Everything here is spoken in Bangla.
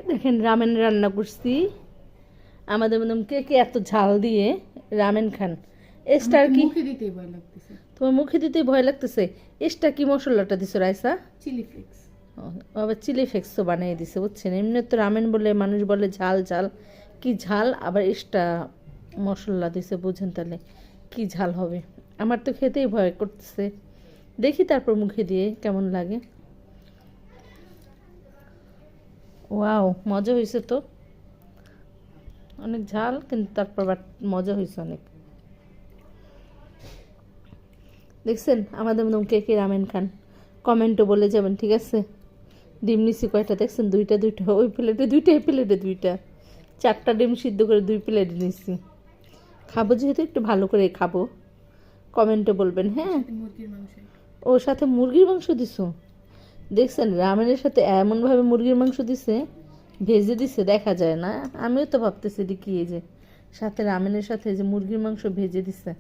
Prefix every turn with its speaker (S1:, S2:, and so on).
S1: দেখেন রামেন রান্না করছি। আমাদের মধ্যে কে কে এত ঝাল দিয়ে রামেন খান? এস্টার কি
S2: মুখে দিতেই ভয় লাগতেছে।
S1: তোমার মুখে দিতেই ভয় লাগতেছে? এস্টা কি মশলাটা দিছো রাইসা?
S2: Chilli flakes.
S1: আবার চিলি ফ্লেক্সও বানিয়ে দিছে, বুঝছেন? এমনি তো রামেন বলে মানুষ বলে ঝাল ঝাল, কি ঝাল, আবার এক্সট্রা মশলা দিছে, বুঝেন তাহলে কি ঝাল হবে। আমার তো খেতেই ভয় করতেছে, দেখি তারপর মুখে দিয়ে কেমন লাগে। ওয়াও, মজা হয়েছে তো, অনেক ঝাল কিন্তু তারপর বাট মজা হয়েছে অনেক। দেখছেন আমাদের মধ্যে কে কে রামেন খান? কমেন্টও বলে যাবেন, ঠিক আছে? ডিম নিছি কয়টা দেখছেন? দুইটা দুইটা, ওই প্লেটে দুইটা, এই প্লেটে দুইটা, 4টা ডিম সিদ্ধ করে 2 প্লেটে নিছি। খাবো যেহেতু একটু ভালো করে খাবো, কমেন্টে বলবেন হ্যাঁ।
S2: মুরগির মাংস।
S1: ওর সাথে মুরগির মাংস দিছো? দেখছেন রামেনের সাথে এমনভাবে মুরগির মাংস দিছে, ভেজে দিছে, দেখা যায় না। আমিও তো ভাবতেছি কি এই যে সাথে রামেনের সাথে যে মুরগির মাংস ভেজে দিছে।